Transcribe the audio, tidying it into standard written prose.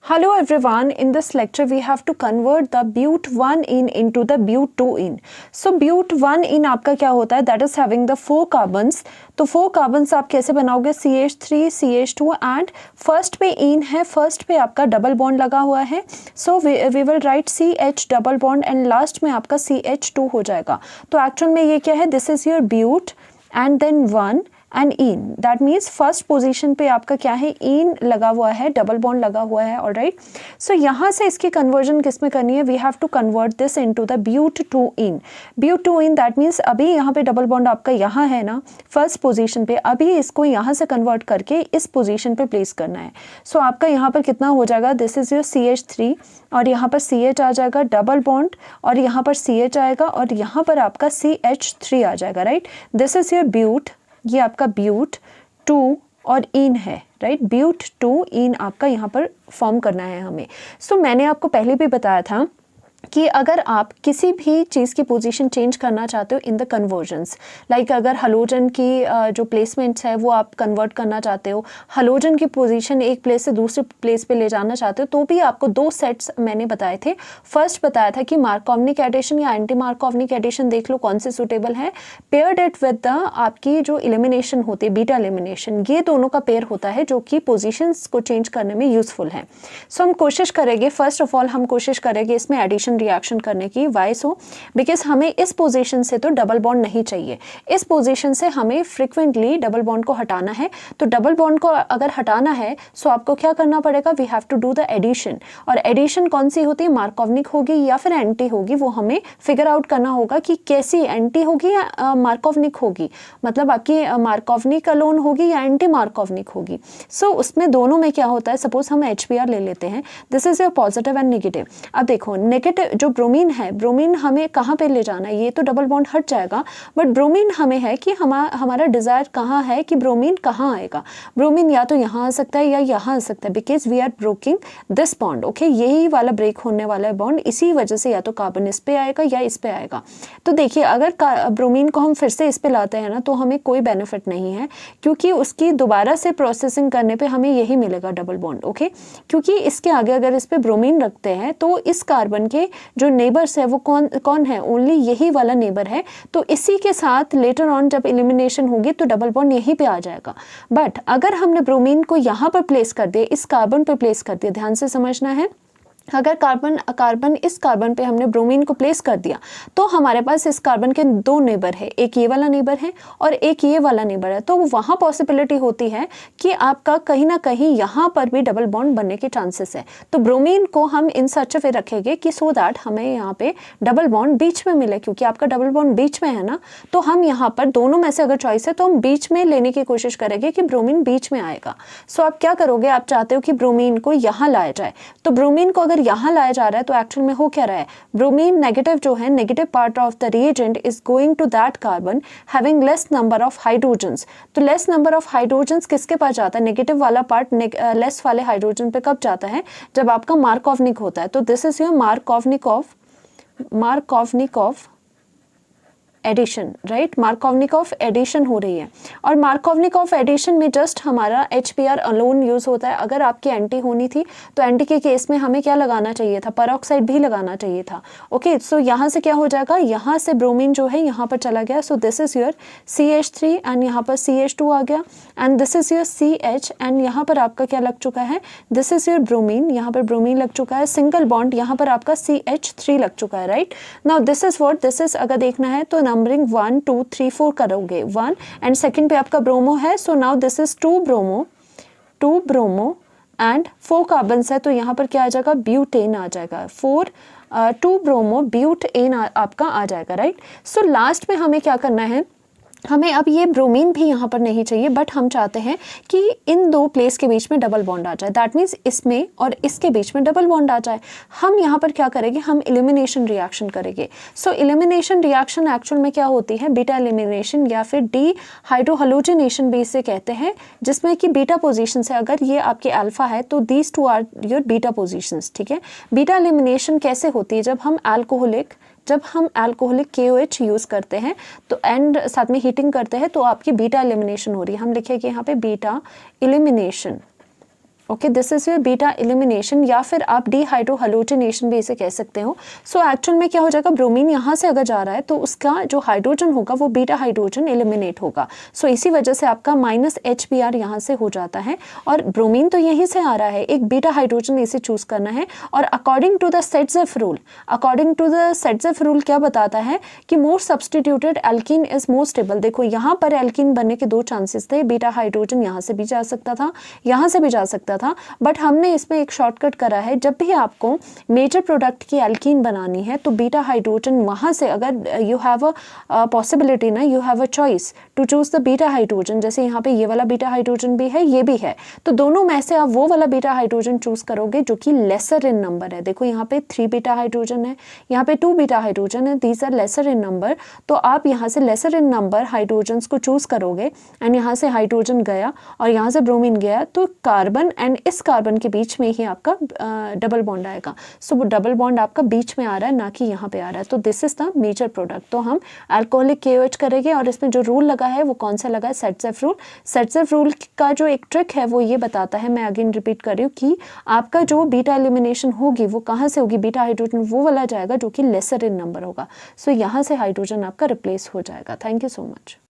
Hello everyone, in this lecture we have to convert the but1ene into the but2ene. So but1ene आपका क्या होता है, that is having the 4 carbons. तो 4 carbons आप कैसे बनाओगे, CH3 CH2 एंड फर्स्ट पे इन है, फर्स्ट पे आपका डबल बॉन्ड लगा हुआ है. So we will write CH double bond and last में आपका CH2 हो जाएगा. तो एक्चुअल में ये क्या है, this is your but and then 1 and ene. That means first position पे आपका क्या है, इन लगा हुआ है, डबल बॉन्ड लगा हुआ है. ऑलराइट, सो यहाँ से इसकी कन्वर्जन किस में करनी है, we have to convert this into the but2ene. but2ene that means अभी यहाँ पे डबल बॉन्ड आपका यहाँ है ना फर्स्ट पोजीशन पे, अभी इसको यहाँ से कन्वर्ट करके इस पोजीशन पे प्लेस करना है. सो आपका यहाँ पर कितना हो जाएगा, दिस इज योर CH3 और यहाँ पर CH आ जाएगा डबल बॉन्ड और यहाँ पर CH आएगा और यहाँ पर आपका CH3 आ जाएगा. Right, this is your but, ये आपका but2 और इन है. राइट, but2 इन आपका यहाँ पर फॉर्म करना है हमें. सो मैंने आपको पहले भी बताया था कि अगर आप किसी भी चीज़ की पोजीशन चेंज करना चाहते हो इन द कन्वर्जन्स, लाइक अगर हलोजन की जो प्लेसमेंट्स है वो आप कन्वर्ट करना चाहते हो, हलोजन की पोजीशन एक प्लेस से दूसरे प्लेस पे ले जाना चाहते हो, तो भी आपको 2 सेट्स मैंने बताए थे. फर्स्ट बताया था कि मार्कोवनिक एडिशन या एंटी मार्कोवनिक एडिशन देख लो कौन से सूटेबल है. पेयर्ड इट विद द आपकी जो एलिमिनेशन होती है बीटा एलिमिनेशन, ये दोनों का पेयर होता है जो कि पोजीशंस को चेंज करने में यूजफुल है. सो हम कोशिश करेंगे, फर्स्ट ऑफ ऑल हम कोशिश करेंगे इसमें एडिशन रिएक्शन करने की. वाई सो, बिकॉज हमें इस पोजीशन से तो डबल बॉन्ड नहीं चाहिए, इस पोजीशन से हमें फ्रीक्वेंटली डबल बॉन्ड को हटाना है. तो डबल बॉन्ड को अगर हटाना है सो आपको क्या करना पड़ेगा, we have to do the addition. और एडिशन कौन सी होती है, मार्कोवनिक होगी या फिर एंटी होगी, वो हमें फिगर आउट करना होगा कि कैसी एंटी होगी या मार्कोवनिक होगी, मतलब आपकी मार्कोवनिक अलोन होगी या एंटी मार्कोवनिक होगी. सो उसमें दोनों में क्या होता है, सपोज हम HBr ले लेते हैं, this is your positive and negative. अब देखो नेगेटिव जो ब्रोमीन है, ब्रोमीन हमें कहाँ पे ले जाना है, ये तो डबल बॉन्ड हट जाएगा, बट ब्रोमीन हमें है कि हमारा डिजायर कहाँ है कि ब्रोमीन कहाँ आएगा. ब्रोमीन या तो यहाँ आ सकता है या यहाँ आ सकता है, because we are breaking this bond. Okay, यही वाला ब्रेक होने वाला है बॉन्ड, इसी वजह से या तो कार्बन इस पे आएगा या इस पे आएगा. तो देखिए अगर ब्रोमीन को हम फिर से इस पे लाते हैं ना तो हमें कोई बेनिफिट नहीं है, क्योंकि उसकी दोबारा से प्रोसेसिंग करने पे हमें यही मिलेगा डबल बॉन्ड. ओके, क्योंकि इसके आगे अगर इस पे ब्रोमीन रखते हैं तो इस कार्बन के जो नेबर्स है वो कौन कौन है, ओनली यही वाला नेबर है. तो इसी के साथ लेटर ऑन जब एलिमिनेशन होगी तो डबल बॉन्ड यहीं पे आ जाएगा. बट अगर हमने ब्रोमीन को यहाँ पर प्लेस कर दिया, इस कार्बन पे प्लेस कर दिया, ध्यान से समझना है, अगर कार्बन इस कार्बन पे हमने ब्रोमीन को प्लेस कर दिया तो हमारे पास इस कार्बन के 2 नेबर है, एक ये वाला नेबर है और एक ये वाला नेबर है. तो वहाँ पॉसिबिलिटी होती है कि आपका कहीं ना कहीं यहाँ पर भी डबल बॉन्ड बनने के चांसेस है. तो ब्रोमीन को हम इन सच वे रखेंगे कि सो दैट हमें यहाँ पे डबल बॉन्ड बीच में मिले, क्योंकि आपका डबल बॉन्ड बीच में है ना. तो हम यहाँ पर दोनों में से अगर चॉइस है तो हम बीच में लेने की कोशिश करेंगे कि ब्रोमीन बीच में आएगा. सो आप क्या करोगे, आप चाहते हो कि ब्रोमीन को यहाँ लाया जाए, तो ब्रोमीन को यहाँ लाया जा रहा है तो एक्चुअल में हो क्या रहा है, ब्रोमीन नेगेटिव जो है, negative part of the reagent is going to that carbon having less number of hydrogens. तो लेस नंबर ऑफ हाइड्रोजन्स किसके पास जाता है, नेगेटिव वाला पार्ट लेस वाले हाइड्रोजन पे कब जाता है, जब आपका मार्कोवनिक होता है. तो this is your Markovnikov of addition. Right, Markovnikov of addition हो रही है. और मार्कोवनिक ऑफ एडिशन में जस्ट हमारा HBr अलोन यूज होता है. अगर आपकी एंटी होनी थी तो एंटी के केस में हमें क्या लगाना चाहिए था, पेरोक्साइड भी लगाना चाहिए था. ओके, सो यहाँ से क्या हो जाएगा, यहाँ से ब्रोमीन जो है यहाँ पर चला गया. So this is your CH3 and यहाँ पर CH2 आ गया and this is your CH and यहाँ पर आपका क्या लग चुका है, दिस इज योर ब्रोमीन, यहाँ पर ब्रोमीन लग चुका है, सिंगल बॉन्ड यहाँ पर आपका CH3 लग चुका है. Right, now this is what, this is अगर देखना है तो नंबरिंग 1 2 3 4 करोगे, 1 एंड सेकंड पे आपका ब्रोमो है. So now this is 2 bromo and 4 carbons है, तो यहाँ पर क्या आ जाएगा, ब्यूटेन आ जाएगा. 2 ब्रोमो ब्यूटेन आपका आ जाएगा. राइट, सो लास्ट में हमें क्या करना है, हमें अब ये ब्रोमीन भी यहाँ पर नहीं चाहिए, बट हम चाहते हैं कि इन 2 प्लेस के बीच में डबल बॉन्ड आ जाए. दैट मीन्स इसमें और इसके बीच में डबल बॉन्ड आ जाए. हम यहाँ पर क्या करेंगे, हम एलिमिनेशन रिएक्शन करेंगे. सो एलिमिनेशन रिएक्शन एक्चुअल में क्या होती है, बीटा एलिमिनेशन या फिर डिहाइड्रोहलोजिनेशन भी इसे कहते हैं, जिसमें कि बीटा पोजीशन से अगर ये आपके अल्फा है तो these 2 are your beta positions. ठीक है, बीटा एलिमिनेशन कैसे होती है, जब हम अल्कोहलिक KOH यूज़ करते हैं तो एंड साथ में हीटिंग करते हैं तो आपकी बीटा एलिमिनेशन हो रही है. हम लिखेंगे यहाँ पे beta elimination. Okay, this is your beta elimination, या फिर आप डीहाइड्रोहैलोजिनेशन भी इसे कह सकते हो। सो एक्चुअल में क्या हो जाएगा, ब्रोमीन यहाँ से अगर जा रहा है तो उसका जो हाइड्रोजन होगा वो बीटा हाइड्रोजन एलिमिनेट होगा। सो इसी वजह से आपका -HBr यहाँ से हो जाता है, और ब्रोमीन तो यहीं से आ रहा है, एक बीटा हाइड्रोजन इसे चूज करना है। और according to the Saytzeff rule, according to the Saytzeff rule क्या बताता है कि more substituted alkene is more stable. देखो यहाँ पर एल्कीन बनने के 2 चांसेस थे, बीटा हाइड्रोजन यहाँ से भी जा सकता था, यहाँ से भी जा सकता था, बट हमने इसमें एक शॉर्टकट करा है। जब भी आपको मेजर प्रोडक्ट की एल्कीन बनानी है तो बीटा हाइड्रोजन वहाँ से, अगर यू हैव अ पॉसिबिलिटी ना, you have a choice to choose the beta hydrogen, जैसे यहाँ पे ये वाला बीटा हाइड्रोजन भी है, ये भी है, तो दोनों में से आप वो वाला बीटा हाइड्रोजन चूज करोगे जो कि लेसर इन नंबर है। देखो यहाँ पे 3 बीटा हाइड्रोजन है, यहाँ पे 2 बीटा हाइड्रोजन है, these are lesser in number, तो आप यहाँ से लेसर इन नंबर हाइड्रोजन को चूज करोगे। एंड यहाँ से हाइड्रोजन गया और यहाँ से ब्रोमीन गया, तो कार्बन एंड इस कार्बन के बीच में ही आपका डबल बॉन्ड आएगा। सो वो डबल बॉन्ड आपका बीच में आ रहा है, ना कि यहाँ पे आ रहा है, तो this is the major product. तो हम अल्कोहलिक KOH करेंगे, और इसमें जो रूल लगा है वो कौन सा लगा है, सेट्जेफ रूल। सेट्जेफ रूल का जो एक ट्रिक है वो ये बताता है, मैं अगेन रिपीट कर रही हूँ, कि आपका जो बीटा एलिमिनेशन होगी वो कहाँ से होगी, बीटा हाइड्रोजन वो वाला जाएगा जो कि लेसर इन नंबर होगा। सो यहाँ से हाइड्रोजन आपका रिप्लेस हो जाएगा। Thank you so much.